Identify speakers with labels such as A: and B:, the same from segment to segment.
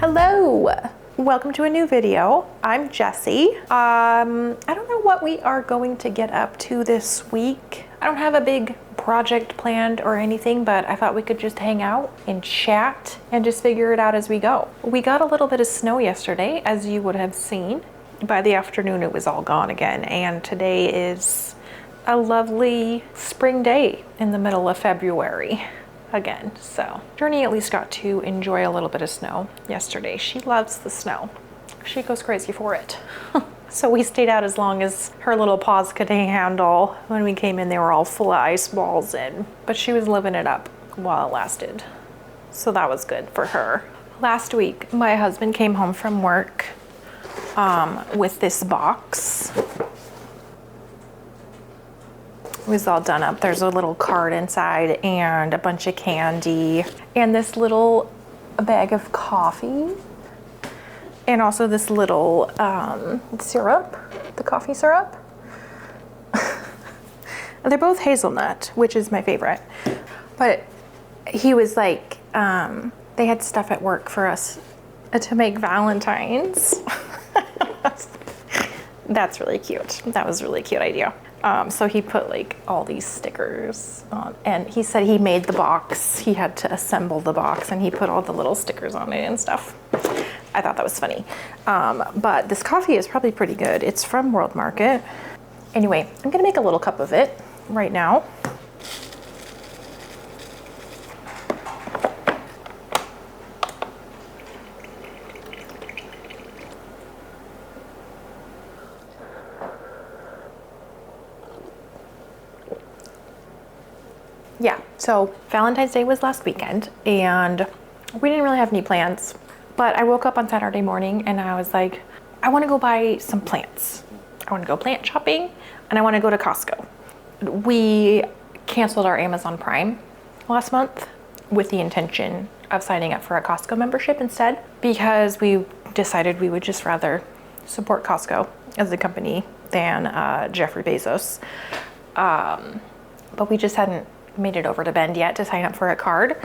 A: Hello, welcome to a new video. I'm Jessie. I don't know what we are going to get up to this week. I don't have a big project planned or anything, but I thought we could just hang out and chat and just figure it out as we go. We got a little bit of snow yesterday, as you would have seen. By the afternoon, it was all gone again, and today is a lovely spring day in the middle of February again. So Journey at least got to enjoy a little bit of snow yesterday. She loves the snow. She goes crazy for it. So we stayed out as long as her little paws could handle. When we came in, they were all full of ice balls but she was living it up while it lasted. So that was good for her. Last week, my husband came home from work with this box. It was all done up. There's a little card inside and a bunch of candy and this little bag of coffee and also this little syrup, the coffee syrup. They're both hazelnut, which is my favorite. But he was like, they had stuff at work for us to make Valentine's. That's really cute. That was a really cute idea. So he put like all these stickers on, and he said he made the box. He had to assemble the box and he put all the little stickers on it and stuff. I thought that was funny. But this coffee is probably pretty good. It's from World Market. Anyway, I'm gonna make a little cup of it right now. Yeah, so Valentine's Day was last weekend and we didn't really have any plans, but I woke up on Saturday morning and I was like, I want to go buy some plants. I want to go plant shopping and I want to go to Costco. We canceled our Amazon Prime last month with the intention of signing up for a Costco membership instead, because we decided we would just rather support Costco as a company than Jeffrey Bezos. But we just hadn't made it over to Bend yet to sign up for a card,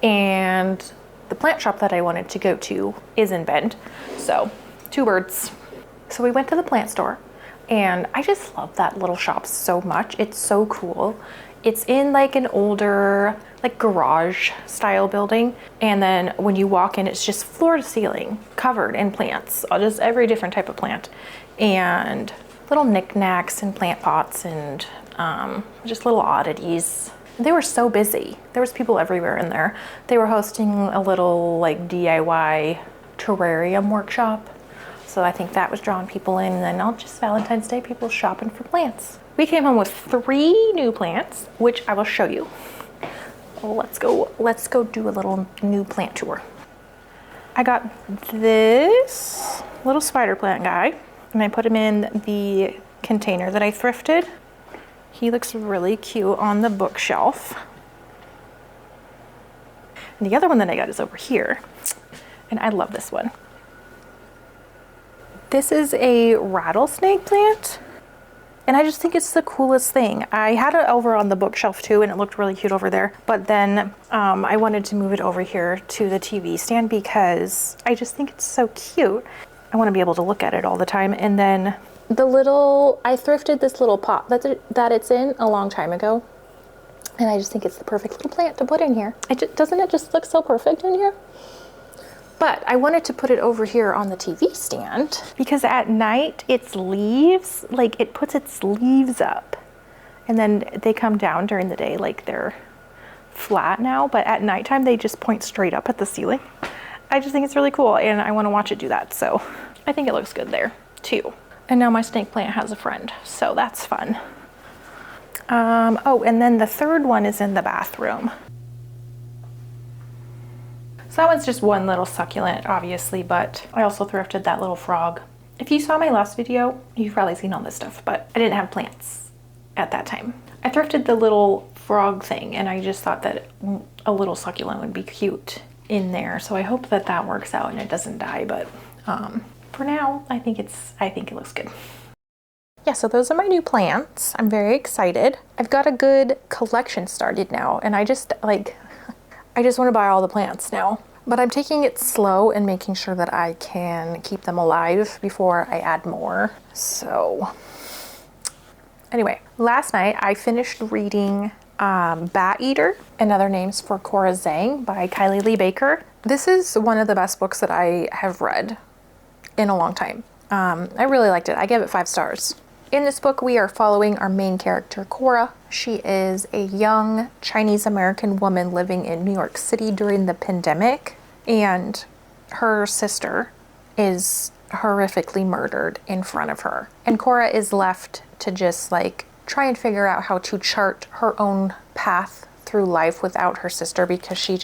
A: and the plant shop that I wanted to go to is in Bend, so two birds. So we went to the plant store and I just love that little shop so much. It's so cool. It's in like an older like garage style building, and then when you walk in, it's just floor to ceiling covered in plants, just every different type of plant and little knickknacks and plant pots and just little oddities. They were so busy. There was people everywhere in there. They were hosting a little like DIY terrarium workshop. So I think that was drawing people in, and then all just Valentine's Day, people shopping for plants. We came home with 3 new plants, which I will show you. Let's go do a little new plant tour. I got this little spider plant guy and I put him in the container that I thrifted. He looks really cute on the bookshelf. And the other one that I got is over here, and I love this one. This is a rattlesnake plant, and I just think it's the coolest thing. I had it over on the bookshelf too, and it looked really cute over there, but then I wanted to move it over here to the TV stand because I just think it's so cute. I want to be able to look at it all the time. And then I thrifted this little pot that it's in a long time ago, and I just think it's the perfect little plant to put in here. Doesn't it just look so perfect in here? But I wanted to put it over here on the TV stand because at night its leaves, like it puts its leaves up and then they come down during the day, like they're flat now, but at nighttime they just point straight up at the ceiling. I just think it's really cool and I want to watch it do that. So I think it looks good there too. And now my snake plant has a friend, so that's fun. Oh, and then the third one is in the bathroom. So that one's just one little succulent, obviously, but I also thrifted that little frog. If you saw my last video, you've probably seen all this stuff, but I didn't have plants at that time. I thrifted the little frog thing, and I just thought that a little succulent would be cute in there. So I hope that that works out and it doesn't die, but for now, I think it looks good. Yeah, so those are my new plants. I'm very excited. I've got a good collection started now, and I just want to buy all the plants now. But I'm taking it slow and making sure that I can keep them alive before I add more. So anyway, last night I finished reading Bat Eater and Other Names for Cora Zhang by Kylie Lee Baker. This is one of the best books that I have read in a long time. I really liked it. I gave it 5 stars. In this book, we are following our main character, Cora. She is a young Chinese American woman living in New York City during the pandemic, and her sister is horrifically murdered in front of her. And Cora is left to just like try and figure out how to chart her own path through life without her sister, because she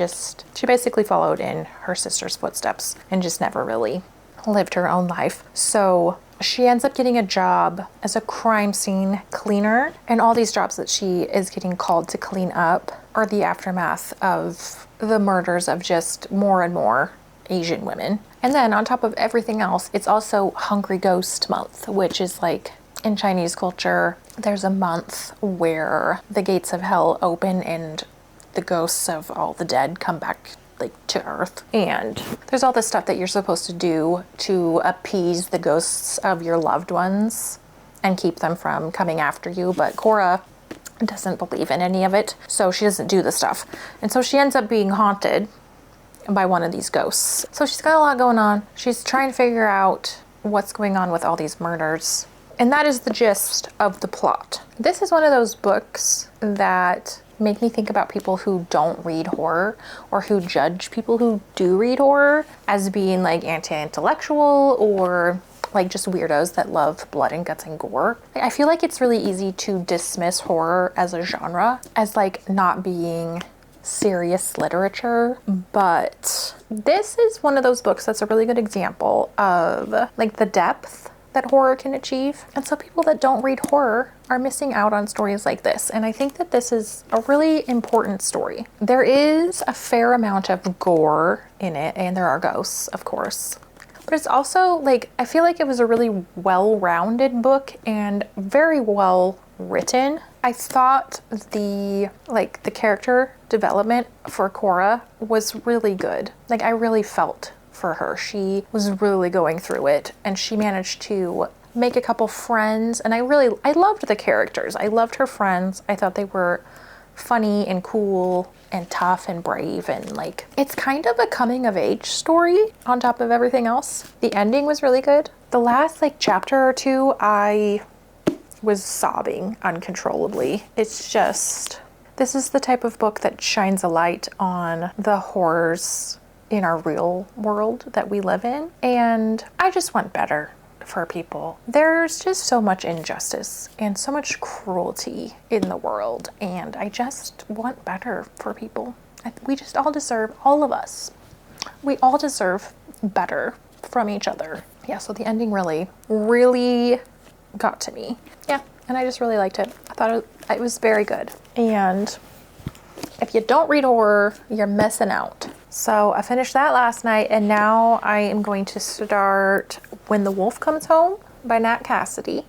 A: basically followed in her sister's footsteps and just never really lived her own life. So she ends up getting a job as a crime scene cleaner, and all these jobs that she is getting called to clean up are the aftermath of the murders of just more and more Asian women. And then on top of everything else, it's also Hungry Ghost Month, which is like in Chinese culture, there's a month where the gates of hell open and the ghosts of all the dead come back like to earth, and there's all this stuff that you're supposed to do to appease the ghosts of your loved ones and keep them from coming after you. But Cora doesn't believe in any of it, so she doesn't do the stuff, and so she ends up being haunted by one of these ghosts. So she's got a lot going on. She's trying to figure out what's going on with all these murders, and that is the gist of the plot. This is one of those books that make me think about people who don't read horror, or who judge people who do read horror as being like anti-intellectual, or like just weirdos that love blood and guts and gore. I feel like it's really easy to dismiss horror as a genre as like not being serious literature, but this is one of those books that's a really good example of like the depth that horror can achieve. And so people that don't read horror are missing out on stories like this. And I think that this is a really important story. There is a fair amount of gore in it, and there are ghosts, of course. But it's also like, I feel like it was a really well-rounded book and very well written. I thought the character development for Cora was really good. Like, I really felt for her. She was really going through it, and she managed to make a couple friends, and I loved the characters. I loved her friends. I thought they were funny and cool and tough and brave, and like, it's kind of a coming of age story on top of everything else. The ending was really good. The last like chapter or two, I was sobbing uncontrollably. It's just, this is the type of book that shines a light on the horrors in our real world that we live in, and I just want better for people. There's just so much injustice and so much cruelty in the world, and I just want better for people. We just all deserve, all of us, we all deserve better from each other. Yeah, so the ending really, really got to me. Yeah, and I just really liked it. I thought it was very good. And if you don't read horror, you're missing out. So I finished that last night, and now I am going to start When the Wolf Comes Home by Nat Cassidy.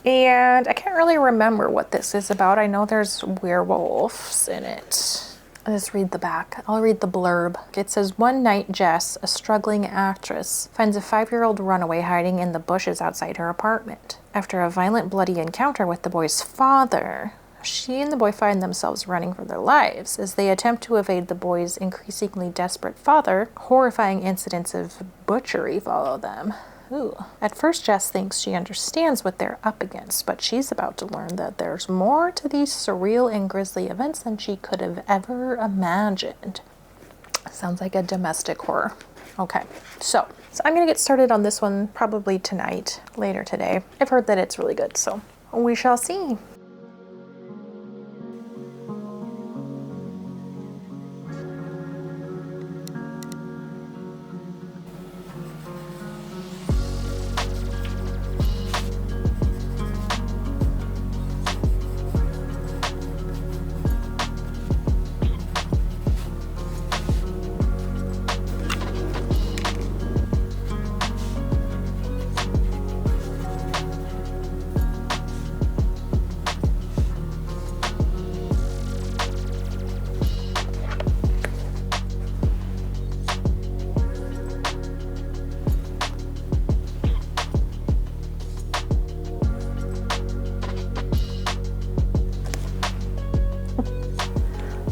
A: And I can't really remember what this is about. I know there's werewolves in it. I'll just read the back. I'll read the blurb. It says, one night Jess, a struggling actress, finds a 5-year-old runaway hiding in the bushes outside her apartment. After a violent, bloody encounter with the boy's father, she and the boy find themselves running for their lives. As they attempt to evade the boy's increasingly desperate father, horrifying incidents of butchery follow them. Ooh. At first, Jess thinks she understands what they're up against, but she's about to learn that there's more to these surreal and grisly events than she could have ever imagined. Sounds like a domestic horror. Okay, so I'm gonna get started on this one probably tonight, later today. I've heard that it's really good, so we shall see.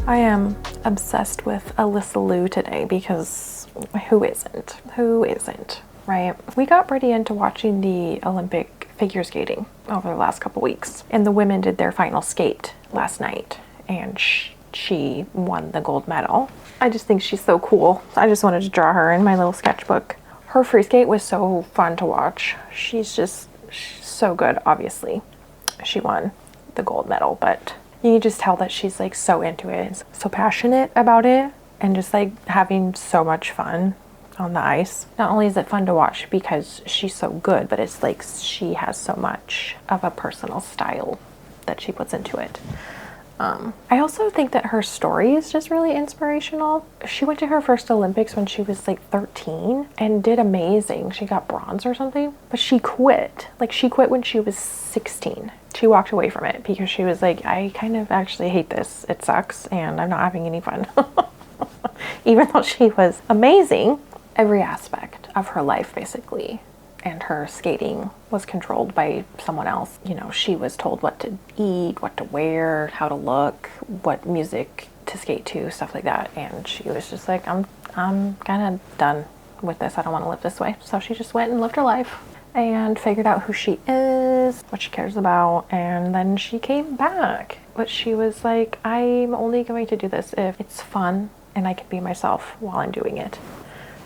A: I am obsessed with Alyssa Liu today because who isn't? Who isn't, right? We got pretty into watching the Olympic figure skating over the last couple weeks, and the women did their final skate last night, and she won the gold medal. I just think she's so cool. I just wanted to draw her in my little sketchbook. Her free skate was so fun to watch. She's so good, obviously. She won the gold medal, but you can just tell that she's like so into it, so passionate about it, and just like having so much fun on the ice. Not only is it fun to watch because she's so good, but it's like she has so much of a personal style that she puts into it. I also think that her story is just really inspirational. She went to her first Olympics when she was like 13 and did amazing. She got bronze or something, but she quit. Like she quit when she was 16. She walked away from it because she was like, I kind of actually hate this. It sucks and I'm not having any fun. Even though she was amazing, every aspect of her life basically and her skating was controlled by someone else. You know, she was told what to eat, what to wear, how to look, what music to skate to, stuff like that. And she was just like, I'm kind of done with this. I don't want to live this way. So she just went and lived her life and figured out who she is, what she cares about, and then she came back. But she was like, I'm only going to do this if it's fun and I can be myself while I'm doing it.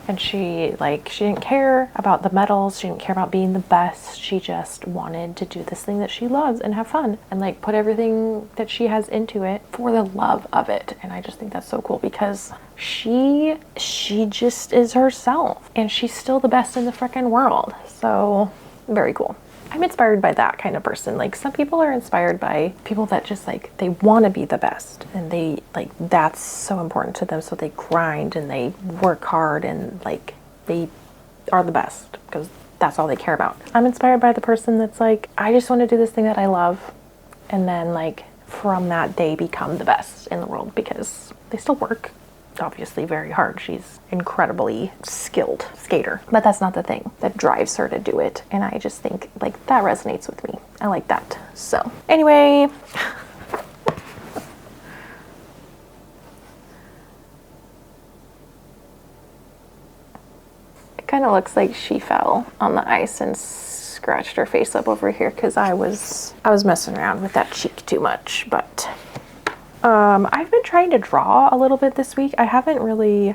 A: And she didn't care about the medals. She didn't care about being the best. She just wanted to do this thing that she loves and have fun and like put everything that she has into it for the love of it. And I just think that's so cool because she just is herself and she's still the best in the frickin' world. So very cool. I'm inspired by that kind of person. Like some people are inspired by people that just like, they want to be the best and they like, that's so important to them. So they grind and they work hard and like they are the best because that's all they care about. I'm inspired by the person that's like, I just want to do this thing that I love. And then like from that day become the best in the world because they still work obviously very hard. She's incredibly skilled skater, but that's not the thing that drives her to do it. And I just think like that resonates with me. I like that. So anyway, it kind of looks like she fell on the ice and scratched her face up over here because I was messing around with that cheek too much, but I've been trying to draw a little bit this week. I haven't really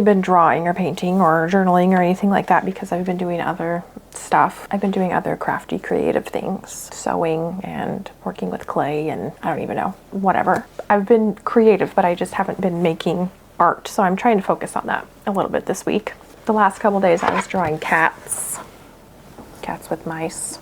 A: been drawing or painting or journaling or anything like that because I've been doing other stuff. I've been doing other crafty creative things, sewing and working with clay and I don't even know, whatever. I've been creative, but I just haven't been making art. So I'm trying to focus on that a little bit this week. The last couple days I was drawing cats with mice.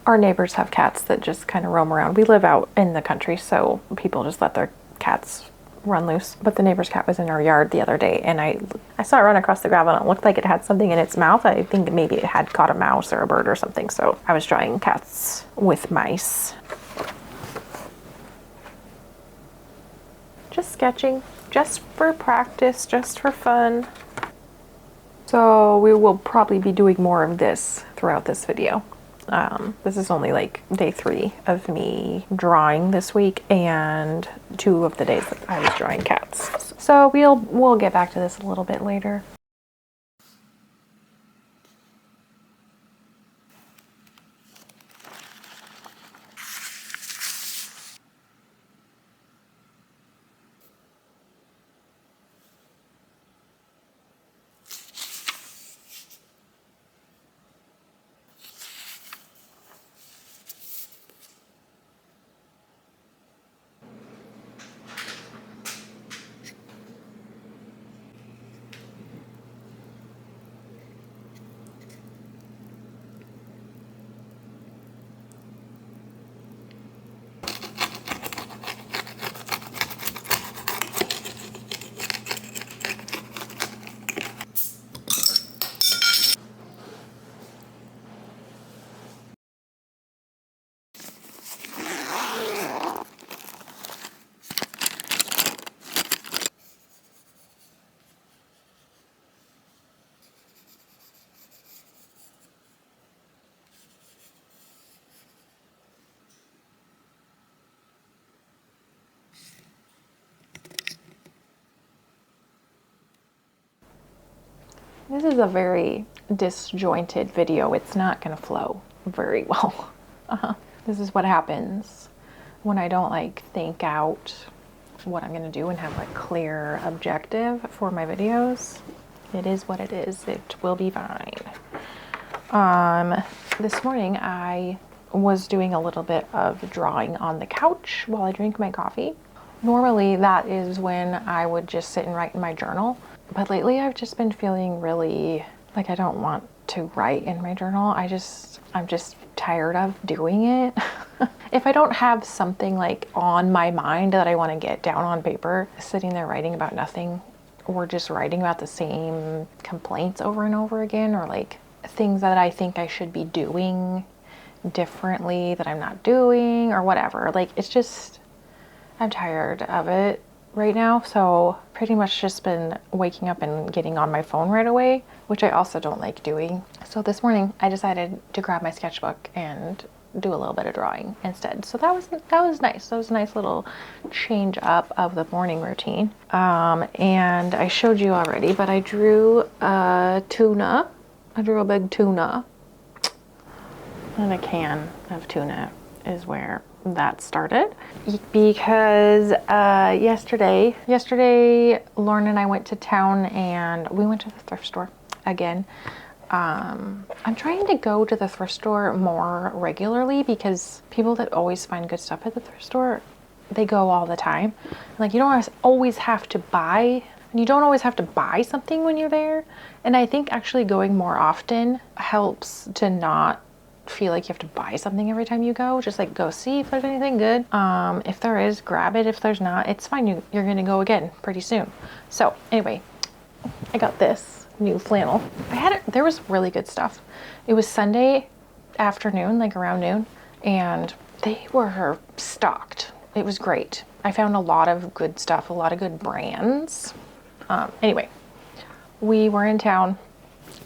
A: Our neighbors have cats that just kind of roam around. We live out in the country, so people just let their cats run loose. But the neighbor's cat was in our yard the other day, and I saw it run across the gravel, and it looked like it had something in its mouth. I think maybe it had caught a mouse or a bird or something, so I was drawing cats with mice. Just sketching, just for practice, just for fun. So we will probably be doing more of this throughout this video. This is only like day 3 of me drawing this week and 2 of the days that I was drawing cats. So we'll get back to this a little bit later. This is a very disjointed video. It's not gonna flow very well. This is what happens when I don't like think out what I'm gonna do and have a clear objective for my videos. It is what it is. It will be fine. This morning I was doing a little bit of drawing on the couch while I drink my coffee. Normally that is when I would just sit and write in my journal, but lately I've just been feeling really like I don't want to write in my journal. I'm just tired of doing it. If I don't have something like on my mind that I want to get down on paper, sitting there writing about nothing, or just writing about the same complaints over and over again, or like things that I think I should be doing differently that I'm not doing, or whatever. Like, it's just, I'm tired of it right now. So pretty much just been waking up and getting on my phone right away, which I also don't like doing. So this morning I decided to grab my sketchbook and do a little bit of drawing instead. So that was nice. That was a nice little change up of the morning routine. And I showed you already, but I drew a tuna. I drew a big tuna. And a can of tuna is where that started, because yesterday Lauren and I went to town and we went to the thrift store again. I'm trying to go to the thrift store more regularly, because people that always find good stuff at the thrift store, they go all the time. Like, you don't always have to buy, and you don't always have to buy something when you're there. And I think actually going more often helps to not feel like you have to buy something every time you go. Just like go see if there's anything good. If there is, grab it. If there's not, it's fine. You're gonna go again pretty soon. So anyway, I got this new flannel. There was really good stuff. It was Sunday afternoon, like around noon, and they were stocked. It was great. I found a lot of good stuff, a lot of good brands. Anyway, we were in town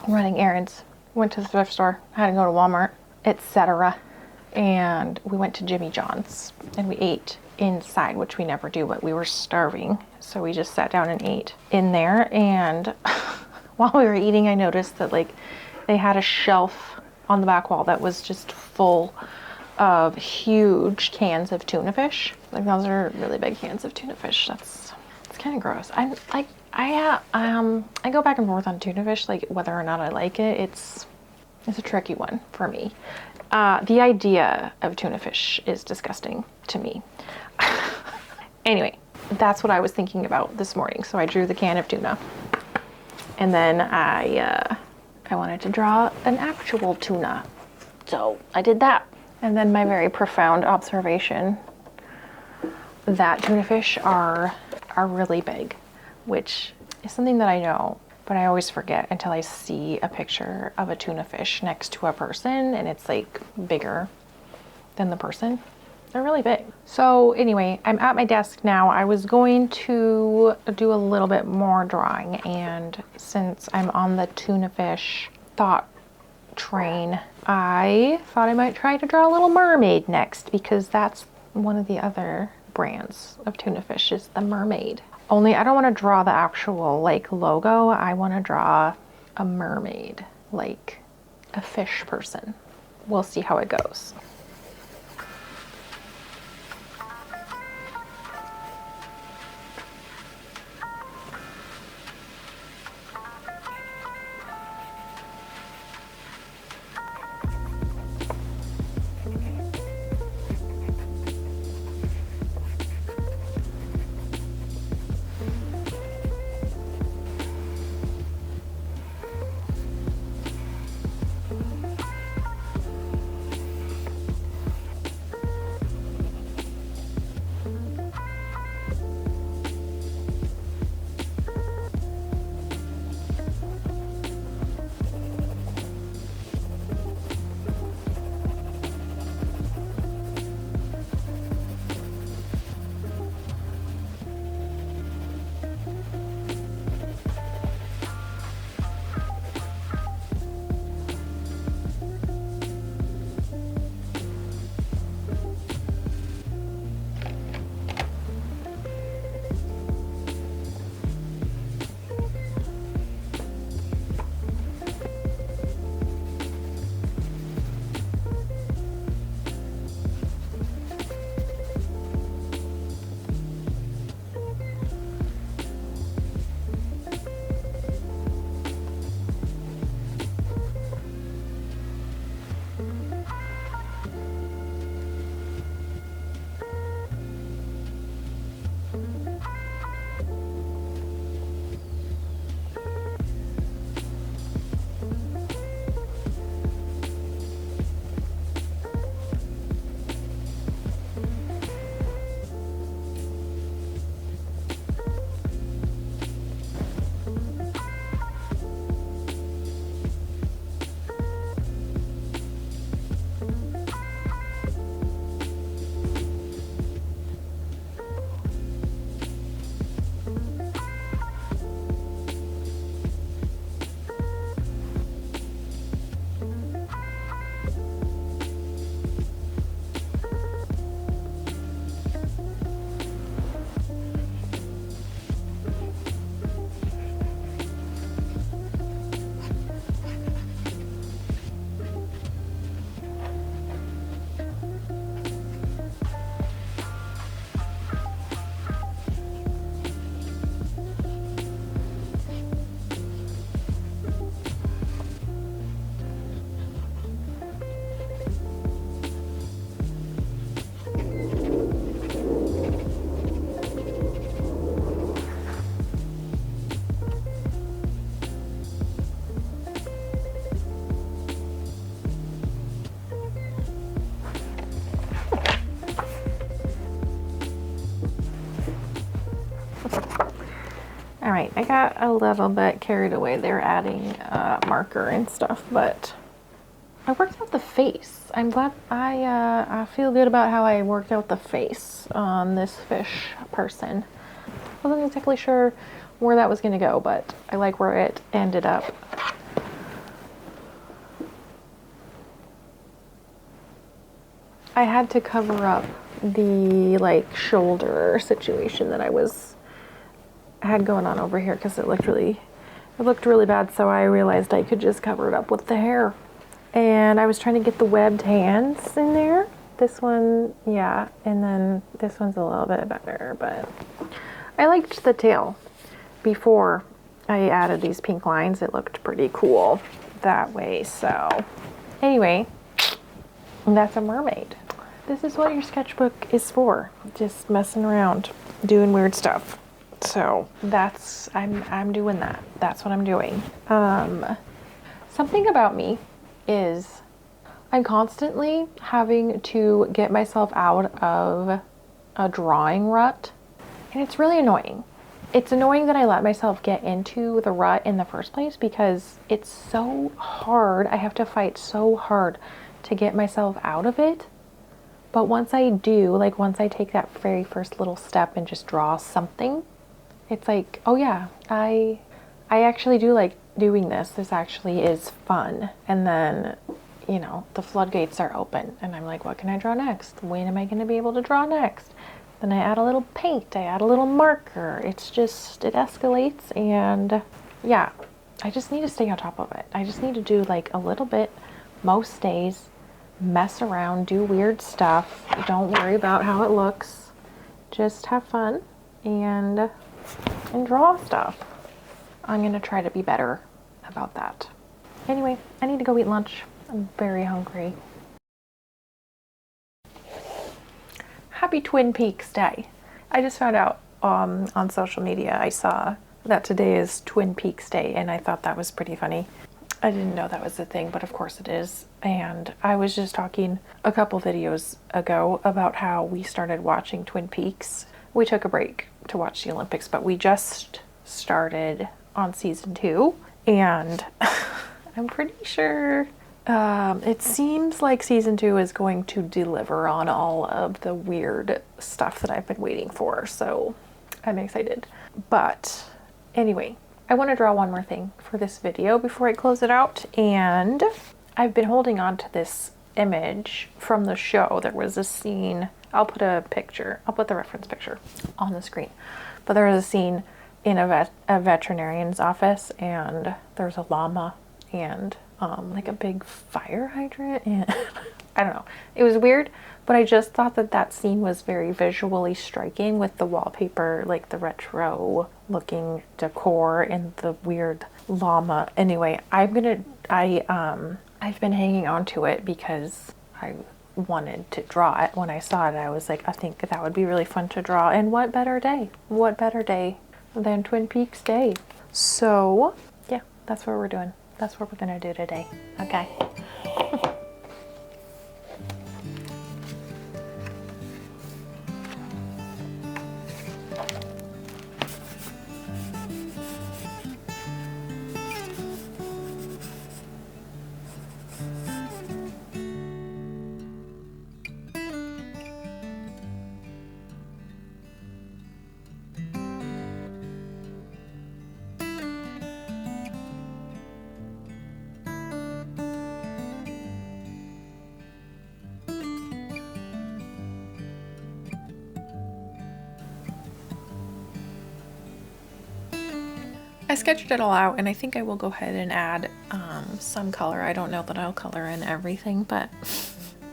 A: running errands, went to the thrift store, had to go to Walmart, etc. And we went to Jimmy John's and we ate inside, which we never do, but we were starving. So we just sat down and ate in there. And while we were eating, I noticed that like they had a shelf on the back wall that was just full of huge cans of tuna fish. Like, those are really big cans of tuna fish. It's kind of gross. I go back and forth on tuna fish, like whether or not I like it. It's a tricky one for me. The idea of tuna fish is disgusting to me. Anyway, that's what I was thinking about this morning. So I drew the can of tuna, and then I wanted to draw an actual tuna. So I did that. And then my very profound observation that tuna fish are really big, which is something that I know, but I always forget until I see a picture of a tuna fish next to a person and it's like bigger than the person. They're really big. So anyway, I'm at my desk now. I was going to do a little bit more drawing, and since I'm on the tuna fish thought train, I thought I might try to draw a little mermaid next, because that's one of the other brands of tuna fish, is the mermaid. Only I don't want to draw the actual like logo. I want to draw a mermaid, like a fish person. We'll see how it goes. All right, I got a little bit carried away there adding marker and stuff, but I worked out the face. I'm glad I feel good about how I worked out the face on this fish person. Wasn't exactly sure where that was gonna go, but I like where it ended up. I had to cover up the like shoulder situation that I had going on over here because it looked really bad, so I realized I could just cover it up with the hair. And I was trying to get the webbed hands in there. This one, yeah, and then this one's a little bit better, but I liked the tail. Before I added these pink lines, it looked pretty cool that way. So anyway, that's a mermaid. This is what your sketchbook is for. Just messing around, doing weird stuff. So I'm doing that. That's what I'm doing. Something about me is I'm constantly having to get myself out of a drawing rut, and it's really annoying. It's annoying that I let myself get into the rut in the first place because it's so hard. I have to fight so hard to get myself out of it. But once I do, like once I take that very first little step and just draw something, it's like, oh yeah, I actually do like doing this. This actually is fun. And then, you know, the floodgates are open and I'm like, what can I draw next? When am I going to be able to draw next? Then I add a little paint, I add a little marker. It's just, it escalates, and yeah, I just need to stay on top of it. I just need to do like a little bit most days, mess around, do weird stuff. Don't worry about how it looks. Just have fun and draw stuff. I'm gonna try to be better about that. Anyway, I need to go eat lunch. I'm very hungry. Happy Twin Peaks Day. I just found out on social media, I saw that today is Twin Peaks Day, and I thought that was pretty funny. I didn't know that was a thing, but of course it is. And I was just talking a couple videos ago about how we started watching Twin Peaks. We took a break to watch the Olympics, but we just started on season 2, and I'm pretty sure it seems like season 2 is going to deliver on all of the weird stuff that I've been waiting for, so I'm excited. But anyway, I want to draw one more thing for this video before I close it out, and I've been holding on to this image from the show. There was a scene, I'll put a picture, I'll put the reference picture on the screen, but there was a scene in a veterinarian's office, and there's a llama and like a big fire hydrant, and I don't know, it was weird, but I just thought that that scene was very visually striking with the wallpaper, like the retro looking decor and the weird llama. Anyway, I've been hanging on to it because I wanted to draw it. When I saw it, I was like, I think that would be really fun to draw, and what better day than Twin Peaks Day. So yeah, that's what we're doing. That's what we're gonna do today. Okay. I sketched it all out, and I think I will go ahead and add some color. I don't know that I'll color in everything, but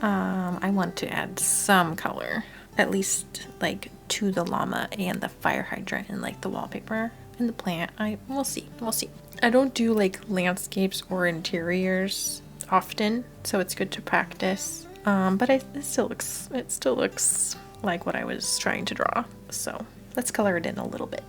A: I want to add some color, at least like to the llama and the fire hydrant and like the wallpaper and the plant. We'll see. I don't do like landscapes or interiors often, so it's good to practice. But it still looks like what I was trying to draw. So let's color it in a little bit.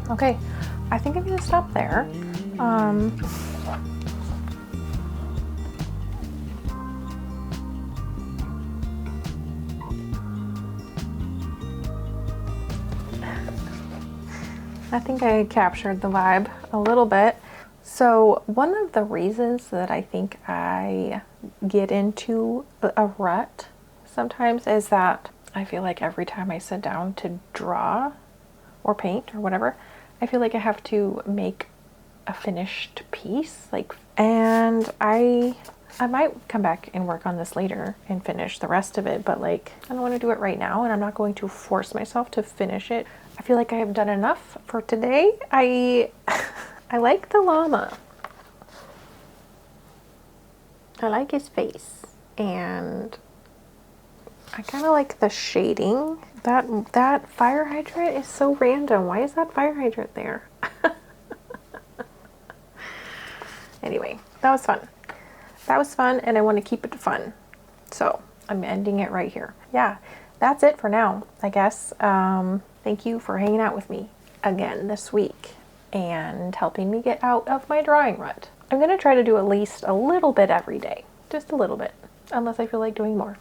A: Okay, I think I'm gonna stop there. I think I captured the vibe a little bit. So one of the reasons that I think I get into a rut sometimes is that I feel like every time I sit down to draw or paint or whatever, I feel like I have to make a finished piece, and I might come back and work on this later and finish the rest of it, but like I don't want to do it right now, and I'm not going to force myself to finish it. I feel like I have done enough for today. I like the llama. I like his face, and I kind of like the shading. That fire hydrant is so random. Why is that fire hydrant there? Anyway, that was fun. That was fun, and I want to keep it fun. So I'm ending it right here. Yeah, that's it for now, I guess. Thank you for hanging out with me again this week and helping me get out of my drawing rut. I'm going to try to do at least a little bit every day. Just a little bit, unless I feel like doing more.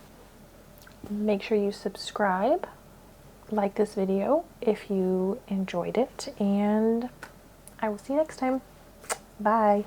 A: Make sure you subscribe, like this video if you enjoyed it, and I will see you next time. Bye.